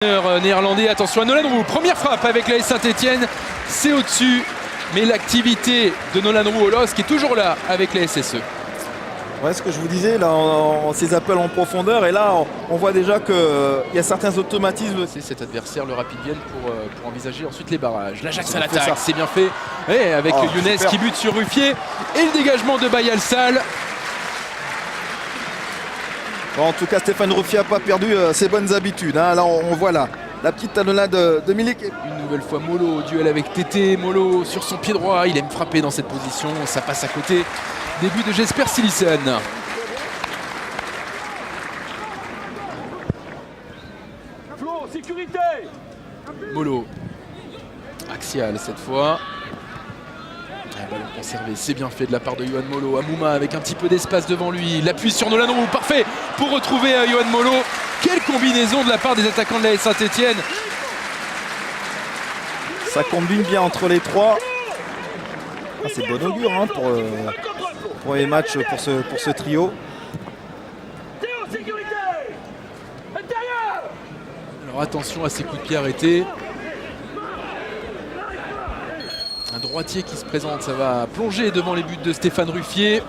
Néerlandais, attention à Nolan Roux, première frappe avec l'AS Saint-Etienne, c'est au-dessus, mais l'activité de Nolan Roux au LOSC est toujours là avec la SSE. Ouais, ce que je vous disais, là, ces appels en profondeur, et là, on voit déjà qu'il y a certains automatismes. C'est cet adversaire, le Rapid Vienne, pour envisager ensuite les barrages. L'Ajax à l'attaque, c'est bien fait, et avec Younes qui bute sur Ruffier, et le dégagement de Bayal Sall. Bon, en tout cas, Stéphane Ruffier n'a pas perdu ses bonnes habitudes. Hein. Là, on voit la petite talonnade de Milik. Une nouvelle fois Molo au duel avec Tété. Molo sur son pied droit, il aime frapper dans cette position, ça passe à côté. Début de Jesper Cillessen. Molo. Axial cette fois. Un ballon conservé, c'est bien fait de la part de Yohan Molo. Amouma avec un petit peu d'espace devant lui. L'appui sur Nolan Roux, parfait pour retrouver Yohan Molo. Quelle combinaison de la part des attaquants de la Saint-Etienne. Ça combine bien entre les trois. Ah, c'est bon augure hein, pour les matchs, pour ce trio. Alors attention à ces coups de pied arrêtés. Un droitier qui se présente, ça va plonger devant les buts de Stéphane Ruffier.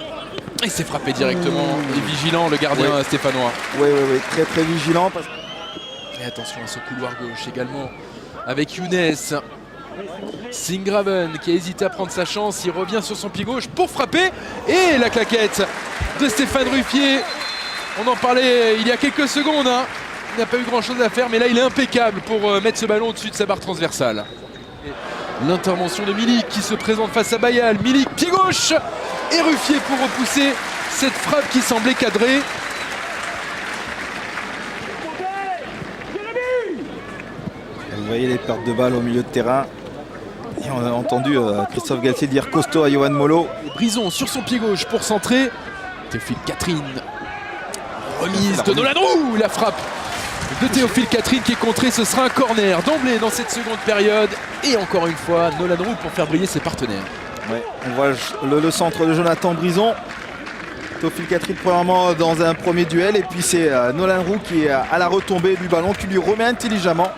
Et c'est frappé directement. Il est vigilant le gardien stéphanois. Oui, très très vigilant. Et attention à ce couloir gauche également avec Younes. Singraven qui a hésité à prendre sa chance, il revient sur son pied gauche pour frapper. Et la claquette de Stéphane Ruffier. On en parlait il y a quelques secondes. Hein. Il n'a pas eu grand chose à faire, mais là il est impeccable pour mettre ce ballon au-dessus de sa barre transversale. L'intervention de Milik qui se présente face à Bayal. Milik, pied gauche et Ruffier pour repousser cette frappe qui semblait cadrée. Vous voyez les pertes de balles au milieu de terrain. Et on a entendu Christophe Galtier dire costaud à Yohan Molo. Brison sur son pied gauche pour centrer. Théophile Catherine. Remise de Nolan Roux. La frappe de Théophile Catherine qui est contrée. Ce sera un corner d'emblée dans cette seconde période. Et encore une fois, Nolan Roux pour faire briller ses partenaires. Ouais, on voit le centre de Jonathan Brison. Théophile Catherine premièrement dans un premier duel. Et puis c'est Nolan Roux qui est à la retombée du ballon, qui lui remet intelligemment.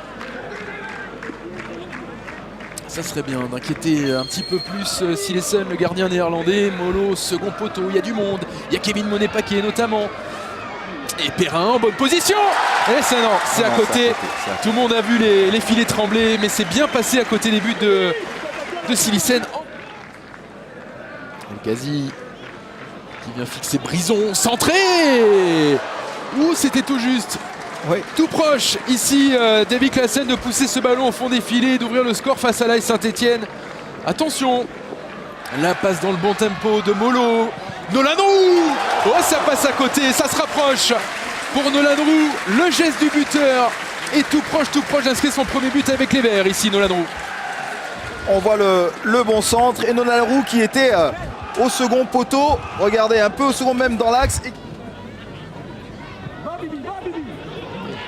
Ça serait bien d'inquiéter un petit peu plus Cillessen, le gardien néerlandais. Molo, second poteau, il y a du monde. Il y a Kevin Monet-Paquet notamment. Et Perrin en bonne position. Et ça non, c'est à côté. Tout le monde a vu les filets trembler, mais c'est bien passé à côté des buts de Cillessen. El Ghazi qui vient fixer Brison, centré. Ouh, c'était tout juste. Oui. Tout proche ici Davy Klaassen de pousser ce ballon au fond des filets, d'ouvrir le score face à l'AS Saint-Etienne. Attention, la passe dans le bon tempo de Molo. Nolan Roux. Oh, ça passe à côté, ça se rapproche pour Nolan Roux. Le geste du buteur est tout proche d'inscrire son premier but avec les Verts ici Nolan Roux. On voit le bon centre et Nolan Roux qui était au second poteau. Regardez, un peu au second même dans l'axe.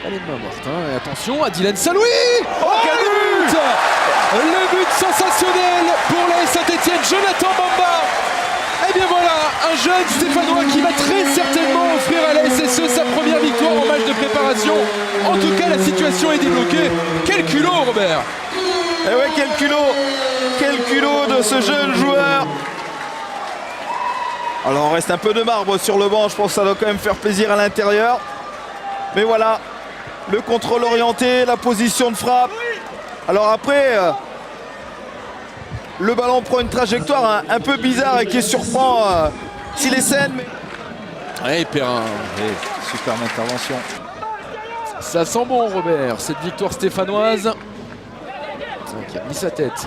Elle est main morte, hein. Et attention à Dylan Saint-Louis. Oh, quel but! Le but sensationnel pour l'AS Saint-Etienne, Jonathan Bamba. Et bien voilà, un jeune Stéphanois qui va très certainement offrir à la SSE sa première victoire en match de préparation. En tout cas, la situation est débloquée. Quel culot, Robert! Et ouais, quel culot de ce jeune joueur. Alors, on reste un peu de marbre sur le banc, je pense que ça doit quand même faire plaisir à l'intérieur. Mais voilà, le contrôle orienté, la position de frappe. Alors après, le ballon prend une trajectoire un peu bizarre et qui surprend Cillessen. Et Perrin. Superbe intervention. Ça sent bon, Robert, cette victoire stéphanoise. Qui a mis sa tête.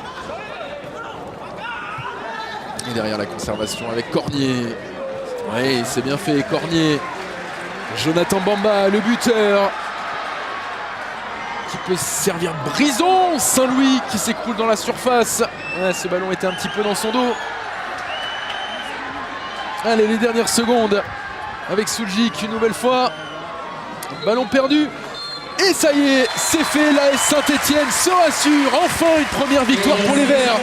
Et derrière la conservation avec Cornier. Oui, c'est bien fait, Cornier. Jonathan Bamba, le buteur. Qui peut servir Brison. Saint-Louis qui s'écroule dans la surface. Ouais, ce ballon était un petit peu dans son dos. Allez, les dernières secondes avec Suljic une nouvelle fois. Ballon perdu. Et ça y est, c'est fait. L'AS Saint-Etienne se rassure. Enfin une première victoire pour les Verts.